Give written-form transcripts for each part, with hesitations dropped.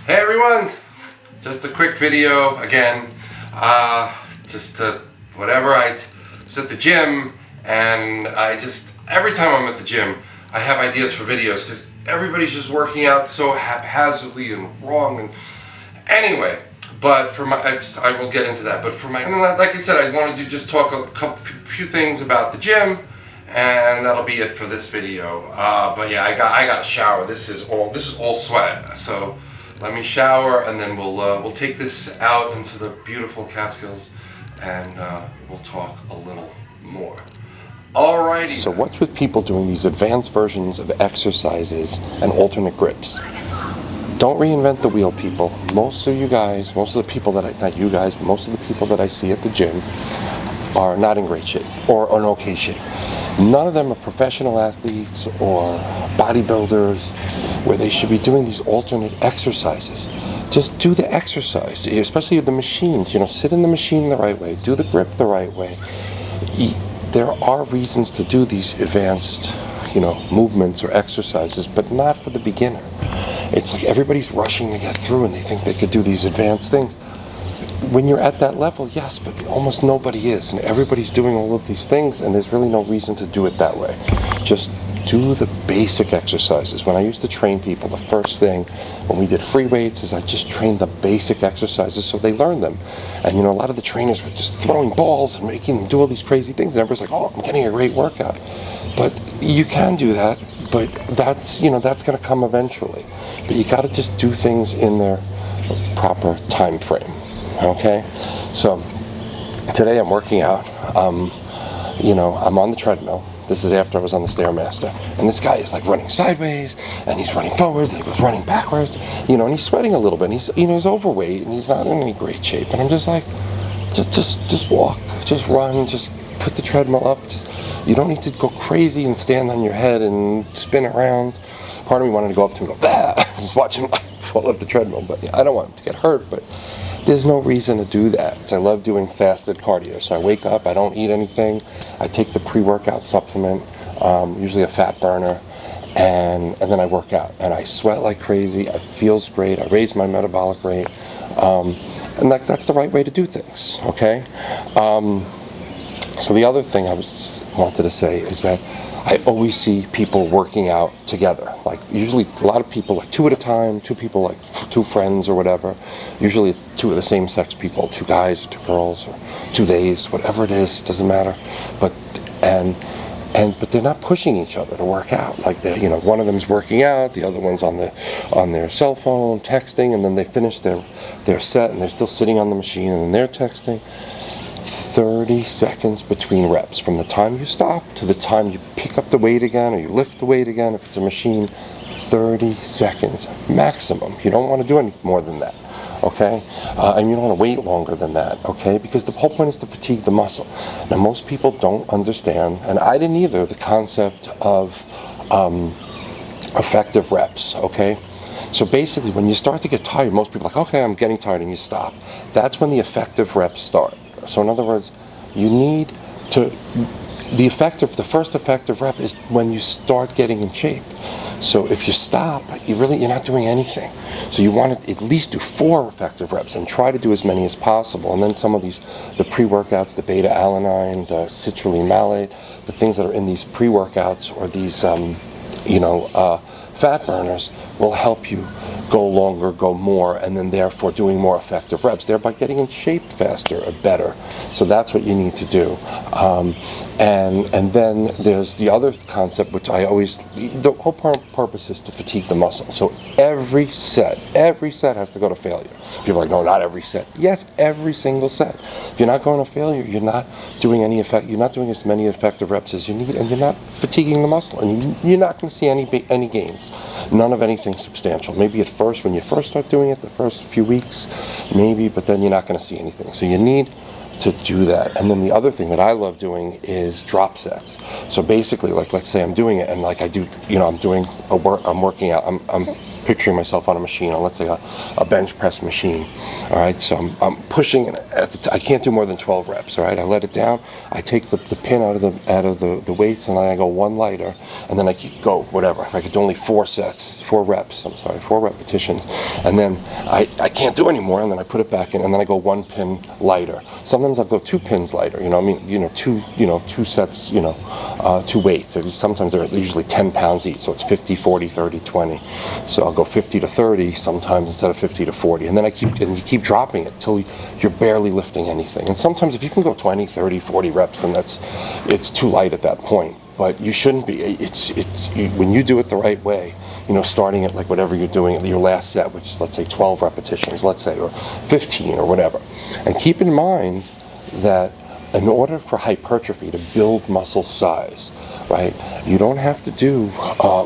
Hey everyone, just a quick video again, whatever. I was at the gym and every time I'm at the gym I have ideas for videos because everybody's just working out so haphazardly and wrong, and anyway, but for my, I will get into that, but for my, and like I said, I wanted to just talk a few things about the gym, and that'll be it for this video. But yeah, I got a shower. This is all sweat. So let me shower, and then we'll take this out into the beautiful Catskills, and we'll talk a little more. Alrighty. So what's with people doing these advanced versions of exercises and alternate grips? Don't reinvent the wheel, people. Most of the people that I see at the gym are not in great shape or in okay shape. None of them are professional athletes or bodybuilders where they should be doing these alternate exercises. Just do the exercise, especially the machines. Sit in the machine the right way, do the grip the right way. There are reasons to do these advanced, movements or exercises, but not for the beginner. It's like everybody's rushing to get through and they think they could do these advanced things. When you're at that level, yes, but almost nobody is, and everybody's doing all of these things, and there's really no reason to do it that way. Just do the basic exercises. When I used to train people, the first thing when we did free weights is I just trained the basic exercises so they learned them. And a lot of the trainers were just throwing balls and making them do all these crazy things, and everybody's like, oh, I'm getting a great workout. But you can do that, but that's going to come eventually. But you got to just do things in their proper time frame. Okay, so today I'm working out. I'm on the treadmill. This is after I was on the Stairmaster, and this guy is like running sideways, and he's running forwards, and he goes running backwards. And he's sweating a little bit. And he's overweight, and he's not in any great shape. And I'm just like, just walk, just run, just put the treadmill up. You don't need to go crazy and stand on your head and spin around. Part of me wanted to go up to him and go, bah! Just watch him fall off the treadmill, but I don't want him to get hurt. But there's no reason to do that. I love doing fasted cardio. So I wake up, I don't eat anything. I take the pre-workout supplement, usually a fat burner, and then I work out. And I sweat like crazy. It feels great. I raise my metabolic rate. And that's the right way to do things, okay? So the other thing I wanted to say is that I always see people working out together. Like usually a lot of people, like two at a time, two people, like two friends or whatever. Usually it's two of the same sex people, two guys or two girls or two days, whatever it is, doesn't matter. But they're not pushing each other to work out. Like one of them's working out, the other one's on their cell phone texting, and then they finish their set and they're still sitting on the machine and then they're texting. 30 seconds between reps, from the time you stop to the time you pick up the weight again or you lift the weight again if it's a machine. 30 seconds maximum. You don't want to do any more than that, okay? And you don't want to wait longer than that, okay? Because the whole point is to fatigue the muscle. Now most people don't understand, and I didn't either, the concept of effective reps, okay? So basically when you start to get tired, most people are like, okay, I'm getting tired, and you stop. That's when the effective reps start. So in other words, you need to, the first effective rep is when you start getting in shape. So if you stop, you're not doing anything. So you want to at least do 4 effective reps and try to do as many as possible. And then some of the pre-workouts, the beta-alanine, the citrulline malate, the things that are in these pre-workouts or these, fat burners will help you go longer, go more, and then therefore doing more effective reps, thereby getting in shape faster or better. So that's what you need to do. And then there's the other concept, which the whole purpose is to fatigue the muscle. So every set has to go to failure. People are like, no, not every set. Yes, every single set. If you're not going to failure, you're not doing as many effective reps as you need, and you're not fatiguing the muscle, and you're not going to see any gains. None of anything substantial. Maybe at first, when you first start doing it, the first few weeks, maybe, but then you're not going to see anything. So you need to do that. And then the other thing that I love doing is drop sets. So basically, like let's say I'm doing it, and like I do, I'm working out. I'm picturing myself on a machine, on let's say a bench press machine. All right, so I'm pushing, and I can't do more than 12 reps. All right, I let it down. I take the pin out of the weights, and then I go one lighter, and then I keep go whatever. If I could do only 4 repetitions, and then I can't do any more, and then I put it back in, and then I go 1 pin lighter. Sometimes I'll go 2 pins lighter. Two sets. 2 weights. Sometimes they're usually 10 pounds each, so it's 50, 40, 30, 20. So I'll go 50 to 30 sometimes instead of 50 to 40, and then you keep dropping it till you're barely lifting anything. And sometimes if you can go 20, 30, 40 reps, then it's too light at that point. But you shouldn't be. When you do it the right way, starting at like whatever you're doing, your last set, which is let's say 12 repetitions, let's say, or 15 or whatever. And keep in mind that in order for hypertrophy to build muscle size, right, you don't have to do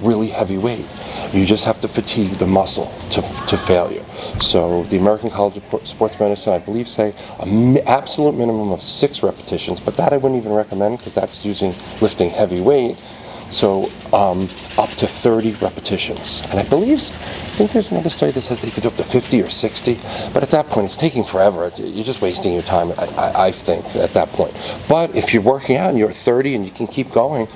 really heavy weight. You just have to fatigue the muscle to failure. So the American College of Sports Medicine, I believe, say an absolute minimum of 6 repetitions, but that I wouldn't even recommend because that's lifting heavy weight. So up to 30 repetitions. And I think there's another study that says they could do up to 50 or 60, but at that point it's taking forever. You're just wasting your time, I think, at that point. But if you're working out and you're at 30 and you can keep going,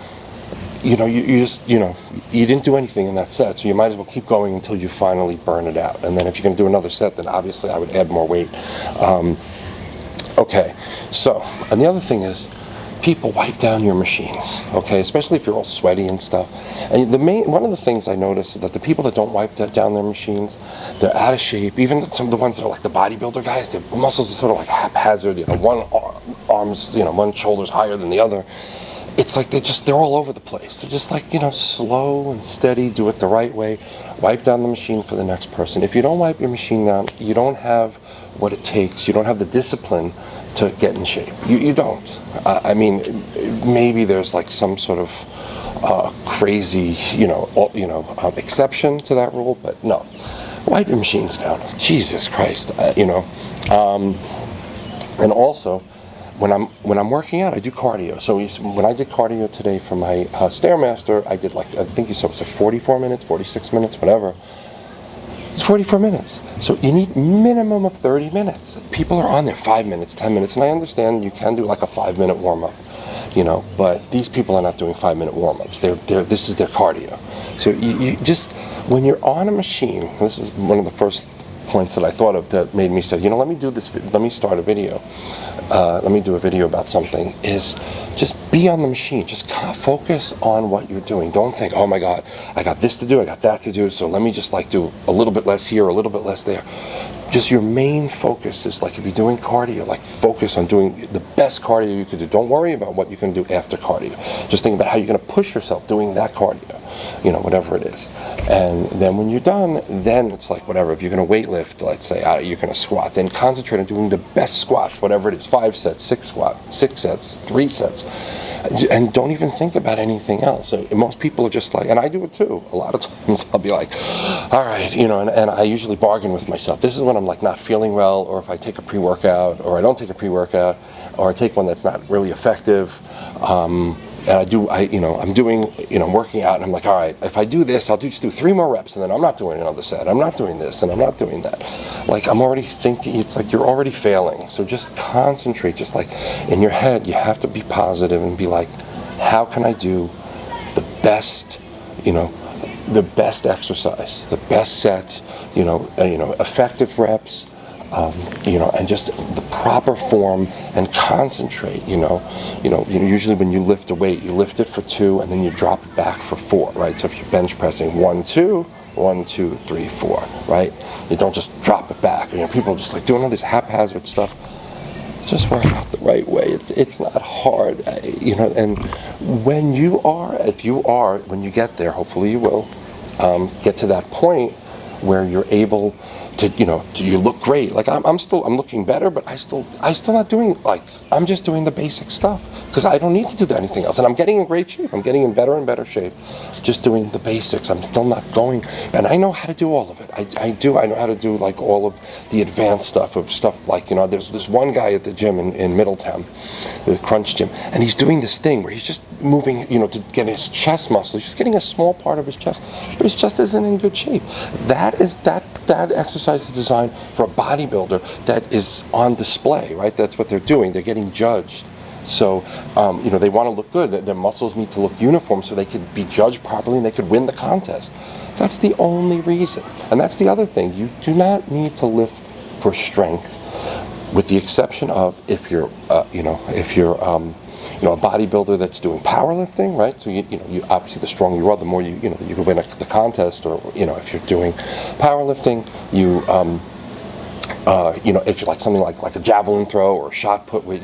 you didn't do anything in that set, so you might as well keep going until you finally burn it out. And then if you're going to do another set, then obviously I would add more weight. Okay, so, and the other thing is, people wipe down your machines, okay, especially if you're all sweaty and stuff. And one of the things I notice is that the people that don't wipe down their machines, they're out of shape. Even some of the ones that are like the bodybuilder guys, their muscles are sort of like haphazard. One arm's, one shoulder's higher than the other. It's like they're all over the place. They're just like, slow and steady, do it the right way. Wipe down the machine for the next person. If you don't wipe your machine down, you don't have what it takes. You don't have the discipline to get in shape. You don't. Maybe there's like some sort of crazy, exception to that rule, but no. Wipe your machines down. Jesus Christ, And also, when I'm working out, I do cardio. So when I did cardio today for my Stairmaster, I did I think you said it was 44 minutes, 46 minutes, whatever. It's 44 minutes. So you need minimum of 30 minutes. People are on there 5 minutes, 10 minutes, and I understand you can do like a 5-minute warm-up, but these people are not doing 5-minute warm-ups. This is their cardio. So you just, when you're on a machine, this is one of the first points that I thought of that made me say, let me do this, let me start a video. Let me do a video about something, is just be on the machine. Just focus on what you're doing. Don't think, oh my God, I got this to do, I got that to do, so let me just do a little bit less here, a little bit less there. Just your main focus is if you're doing cardio, focus on doing the best cardio you can do. Don't worry about what you can do after cardio. Just think about how you're going to push yourself doing that cardio, whatever it is. And then when you're done, then it's whatever. If you're going to weightlift, let's say, you're going to squat, then concentrate on doing the best squats, whatever it is, 5 sets, 6 sets, 3 sets. And don't even think about anything else. So most people are just and I do it too. A lot of times I'll be all right, and I usually bargain with myself. This is when I'm not feeling well, or if I take a pre-workout, or I don't take a pre-workout, or I take one that's not really effective. And I'm working out, and I'm all right, if I do this, I'll just do 3 more reps, and then I'm not doing another set. I'm not doing this, and I'm not doing that. I'm already thinking, it's you're already failing. So just concentrate, just in your head, you have to be positive and be how can I do the best, the best exercise, the best sets, effective reps, and just the proper form, and concentrate, usually when you lift a weight, you lift it for 2 and then you drop it back for 4, right? So if you're bench pressing 1, 2, 1, 2, 3, 4, right? You don't just drop it back. People just doing all this haphazard stuff. Just work out the right way. It's not hard, and when you get there, hopefully you will, get to that point where you're able you look great. Like I'm looking better, but I still not doing, like, I'm just doing the basic stuff because I don't need to do anything else. And I'm getting in great shape. I'm getting in better and better shape, just doing the basics. I'm still not going, and I know how to do all of it. I know how to do like all of the advanced stuff like, there's this one guy at the gym in Middletown, the Crunch Gym, and he's doing this thing where he's just moving, to get his chest muscle. He's just getting a small part of his chest, but his chest isn't in good shape. That exercise is designed for a bodybuilder that is on display, right? That's what they're doing. They're getting judged. So, they want to look good. Their muscles need to look uniform so they could be judged properly and they could win the contest. That's the only reason. And that's the other thing. You do not need to lift for strength, with the exception of if you're a bodybuilder that's doing powerlifting, right? So you obviously, the stronger you are, the more you can win the contest. Or if you're doing powerlifting, if you're like something like a javelin throw or a shot put, with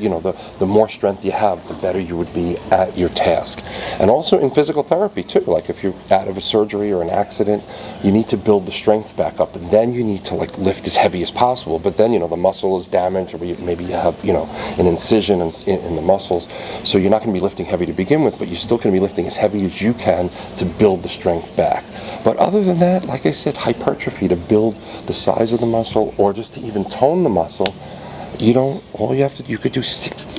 the more strength you have, the better you would be at your task. And also in physical therapy too, like if you're out of a surgery or an accident, you need to build the strength back up, and then you need to like lift as heavy as possible. But then the muscle is damaged, or maybe you have an incision in the muscles, so you're not going to be lifting heavy to begin with, but you're still going to be lifting as heavy as you can to build the strength back. But other than that, like I said, hypertrophy, to build the size of the muscle or just to even tone the muscle, you could do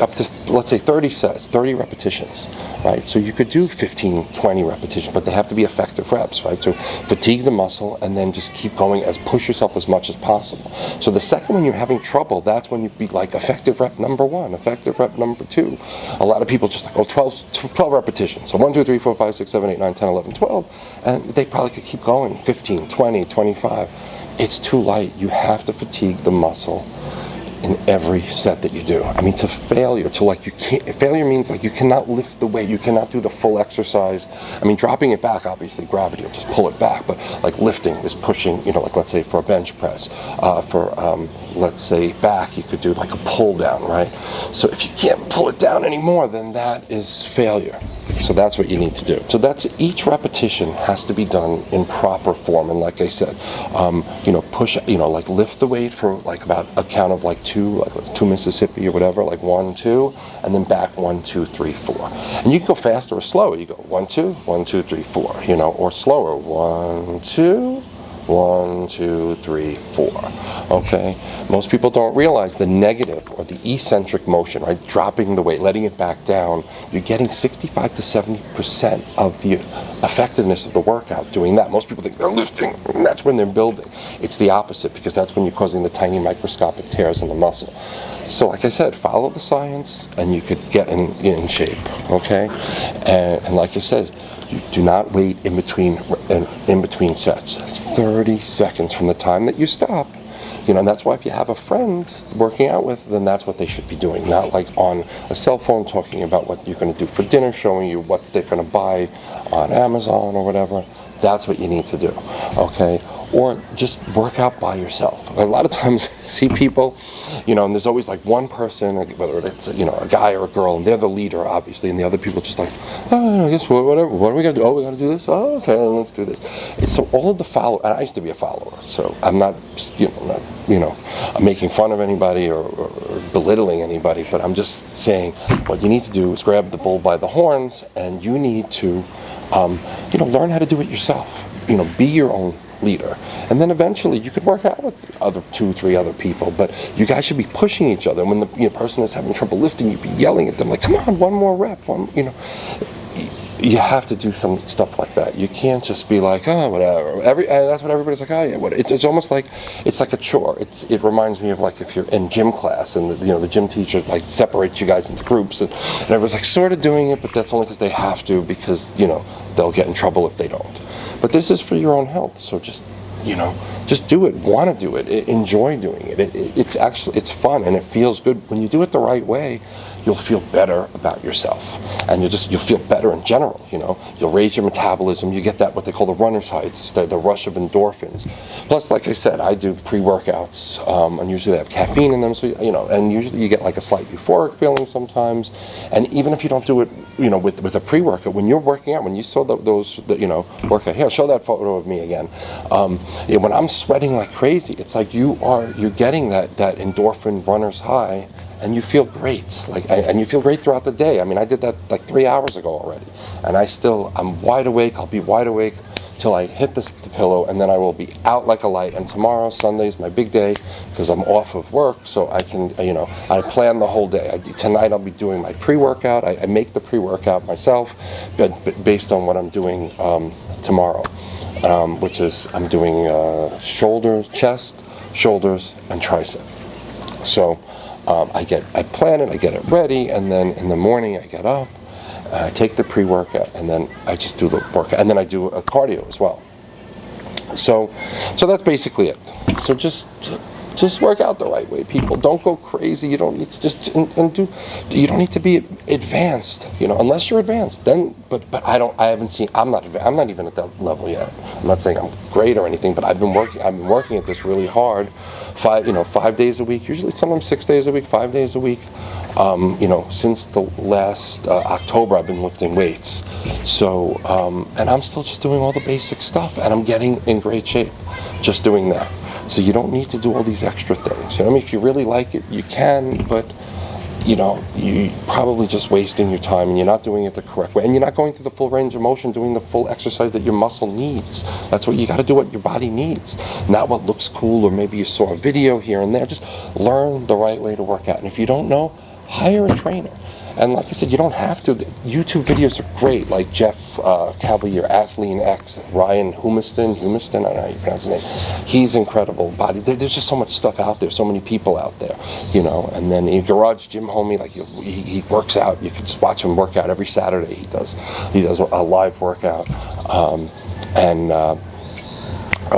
up to, let's say, 30 sets, 30 repetitions, right? So you could do 15, 20 repetitions, but they have to be effective reps, right? So fatigue the muscle and then just keep going, push yourself as much as possible. So the second when you're having trouble, that's when you'd be like effective rep number 1, effective rep number 2. A lot of people just like, 12 repetitions. So 1, 2, 3, 4, 5, 6, 7, 8, 9, 10, 11, 12. And they probably could keep going, 15, 20, 25. It's too light. You have to fatigue the muscle in every set that you do. I mean, failure means like you cannot lift the weight, you cannot do the full exercise. I mean, dropping it back, obviously gravity will just pull it back, but like lifting is pushing, like let's say for a bench press, let's say back, you could do like a pull down, right? So if you can't pull it down anymore, then that is failure. So that's what you need to do. So each repetition has to be done in proper form. And like I said, push, like lift the weight for like about a count of like 2, like let's 2 Mississippi or whatever, like 1, 2, and then back 1, 2, 3, 4. And you can go faster or slower. You go 1, 2, 1, 2, 3, 4, or slower, 1, 2, 1, 2, 3, 4. Okay? Most people don't realize the negative or the eccentric motion, right? Dropping the weight, letting it back down. You're getting 65 to 70% of the effectiveness of the workout doing that. Most people think they're lifting, and that's when they're building. It's the opposite, because that's when you're causing the tiny microscopic tears in the muscle. So like I said, follow the science and you could get in shape, okay? And like I said, you do not wait in between sets. 30 seconds from the time that you stop. And that's why if you have a friend working out with, then that's what they should be doing. Not like on a cell phone talking about what you're going to do for dinner, showing you what they're going to buy on Amazon or whatever. That's what you need to do, okay? Or just work out by yourself. A lot of times see people, and there's always like one person, whether it's a guy or a girl, and they're the leader, obviously, and the other people just like, I guess whatever. What are we gonna do? Oh, we gotta do this. Oh, okay, let's do this. It's so all of the followers. And I used to be a follower, so I'm not, I'm making fun of anybody or belittling anybody, but I'm just saying what you need to do is grab the bull by the horns, and you need to, learn how to do it yourself. Be your own leader, and then eventually you could work out with 2, 3 other people, but you guys should be pushing each other. When the person is having trouble lifting, you'd be yelling at them like, come on, one more rep, you have to do some stuff like that. You can't just be like, oh, whatever. That's what everybody's like, oh yeah, what? It's almost like it's like a chore. It reminds me of like if you're in gym class and the gym teacher like separates you guys into groups, and everyone's like sort of doing it, but that's only because they have to, because they'll get in trouble if they don't. But this is for your own health, so just do it. Want to do it. Enjoy doing it. It's fun and it feels good. When you do it the right way, you'll feel better about yourself, and you'll feel better in general. You'll raise your metabolism. You get that what they call the runner's high, the rush of endorphins. Plus, like I said, I do pre-workouts, and usually they have caffeine in them. So and usually you get like a slight euphoric feeling sometimes. And even if you don't do it, with a pre-workout, when you're working out, when you saw workout here, show that photo of me again. When I'm sweating like crazy, it's like you're getting that endorphin runner's high, and you feel great. And you feel great throughout the day. I mean, I did that like 3 hours ago already, and I'm wide awake. I'll be wide awake till I hit the pillow, and then I will be out like a light. And tomorrow, Sunday, is my big day because I'm off of work, so I can, I plan the whole day. Tonight I'll be doing my pre-workout. I make the pre-workout myself, but based on what I'm doing tomorrow, which is I'm doing shoulders, chest, shoulders, and tricep. So I plan it, I get it ready, and then in the morning I get up. I take the pre-workout, and then I just do the workout, and then I do a cardio as well. So that's basically it. So just work out the right way, people. Don't go crazy. You don't need to you don't need to be advanced, unless you're advanced. Then, but I'm not even at that level yet. I'm not saying I'm great or anything, but I've been working at this really hard, 5 days a week, usually sometimes 6 days a week, 5 days a week. Since the last October, I've been lifting weights. So, and I'm still just doing all the basic stuff, and I'm getting in great shape just doing that. So you don't need to do all these extra things. If you really like it, you can, but you're probably just wasting your time, and you're not doing it the correct way, and you're not going through the full range of motion, doing the full exercise that your muscle needs. That's what you got to do, what your body needs, not what looks cool, or maybe you saw a video here and there. Just learn the right way to work out, and if you don't know, hire a trainer. And like I said, you don't have to. YouTube videos are great, like Jeff Cavalier, Athlean X, Ryan Humiston, I don't know how you pronounce his name. He's incredible body. There's just so much stuff out there, so many people out there, And then Garage Gym Homie, like he works out. You can just watch him work out every Saturday. He does a live workout,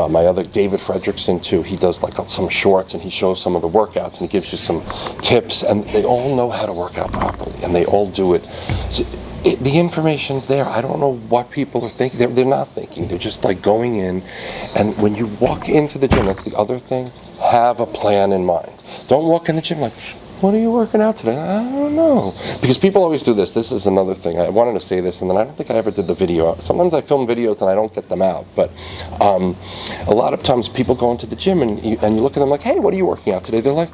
my other David Fredrickson too, he does like some shorts, and he shows some of the workouts, and he gives you some tips, and they all know how to work out properly, and they all do it. So the information's there. I don't know what people are thinking. They're not thinking. They're just like going in, and when you walk into the gym, that's the other thing, have a plan in mind. Don't walk in the gym like, what are you working out today? I don't know. Because people always do this. This is another thing. I wanted to say this, and then I don't think I ever did the video. Sometimes I film videos and I don't get them out. But a lot of times people go into the gym and you look at them like, hey, what are you working out today? They're like,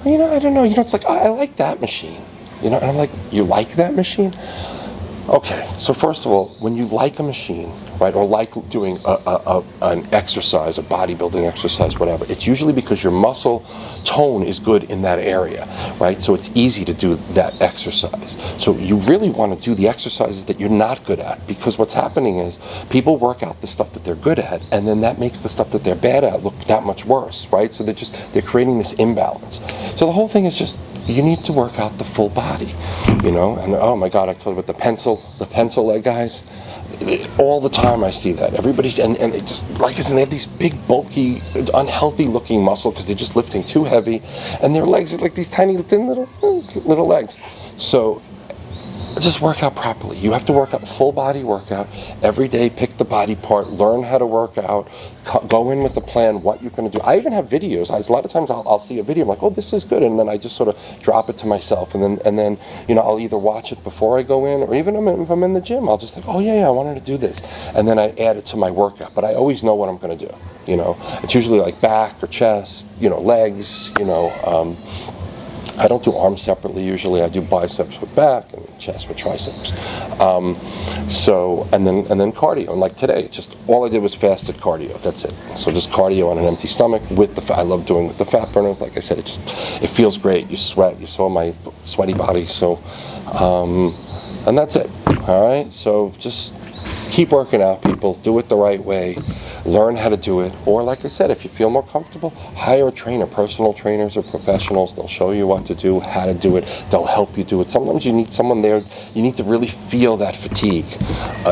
I don't know. It's like, I like that machine. And I'm like, you like that machine? Okay, so first of all, when you like a machine, right, or like doing an exercise, a bodybuilding exercise, whatever, it's usually because your muscle tone is good in that area, right? So it's easy to do that exercise. So you really want to do the exercises that you're not good at, because what's happening is people work out the stuff that they're good at, and then that makes the stuff that they're bad at look that much worse, right? So they're creating this imbalance. So the whole thing is just, you need to work out the full body, and oh my God, I told you about the pencil leg guys. All the time I see that. Everybody's, and they just, like I said, they have these big, bulky, unhealthy looking muscle because they're just lifting too heavy, and their legs are like these tiny, thin little legs. So just work out properly. You have to work out full body workout every day. Pick the body part, learn how to work out, go in with the plan, what you're going to do. I even have videos. A lot of times I'll see a video, I'm like, oh, this is good, and then I just sort of drop it to myself, and then I'll either watch it before I go in, or even if I'm in the gym, I'll just think, oh yeah, I wanted to do this, and then I add it to my workout. But I always know what I'm going to do. It's usually like back or chest, legs, I don't do arms separately usually. I do biceps with back and chest with triceps. And then cardio. And like today, just all I did was fasted cardio. That's it. So just cardio on an empty stomach with the fat. I love doing with the fat burners. Like I said, it feels great. You sweat. You saw my sweaty body. So, and that's it. All right. So just keep working out, people. Do it the right way. Learn how to do it, or like I said, if you feel more comfortable, hire a trainer. Personal trainers are professionals. They'll show you what to do, how to do it. They'll help you do it. Sometimes you need someone there. You need to really feel that fatigue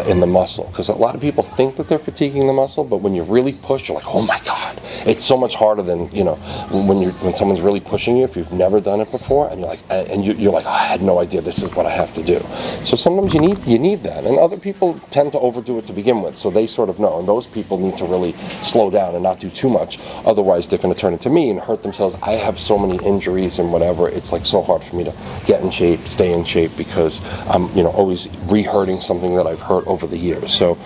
in the muscle, because a lot of people think that they're fatiguing the muscle, but when you really push, you're like, oh my God, it's so much harder than, you know, when someone's really pushing you if you've never done it before, and you're like, oh, I had no idea this is what I have to do. So sometimes you need that, and other people tend to overdo it to begin with, so they sort of know, and those people need to really slow down and not do too much. Otherwise, they're going to turn into me and hurt themselves. I have so many injuries and whatever. It's like so hard for me to get in shape, stay in shape, because I'm, you know, always re-hurting something that I've hurt over the years. So,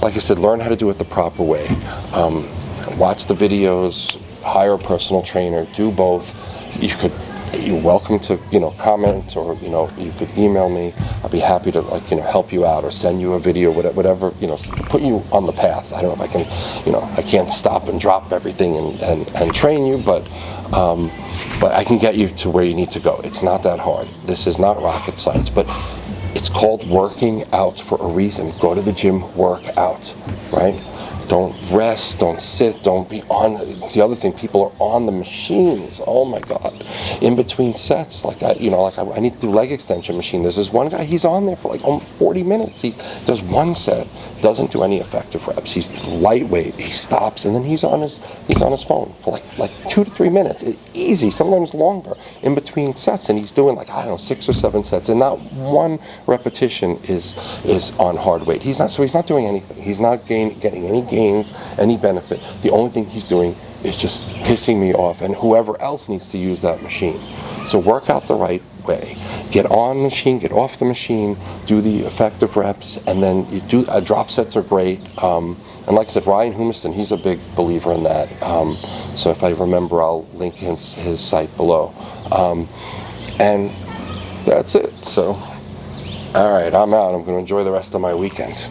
like I said, learn how to do it the proper way. Watch the videos, hire a personal trainer, do both. You're welcome to, you know, comment, or, you know, you could email me. I'll be happy to, like, you know, help you out or send you a video, whatever, you know, put you on the path. I don't know if I can, you know, I can't stop and drop everything and train you, but I can get you to where you need to go. It's not that hard. This is not rocket science, but it's called working out for a reason. Go to the gym, work out, right? Don't rest, don't sit, don't be on. It's the other thing, people are on the machines. Oh my God. In between sets, like I need to do leg extension machine. There's this one guy, he's on there for like almost 40 minutes. He does one set, doesn't do any effective reps. He's lightweight, he stops, and then he's on his phone for like 2 to 3 minutes. Easy, sometimes longer, in between sets, and he's doing like, I don't know, 6 or 7 sets, and not one repetition is on hard weight. He's not doing anything. He's not getting any gains, any benefit. The only thing he's doing is just pissing me off and whoever else needs to use that machine. So work out the right way. Get on the machine, get off the machine, do the effective reps, and then you do drop sets are great. And like I said, Ryan Humiston, he's a big believer in that. So if I remember, I'll link his site below. And that's it. So, all right, I'm out. I'm going to enjoy the rest of my weekend.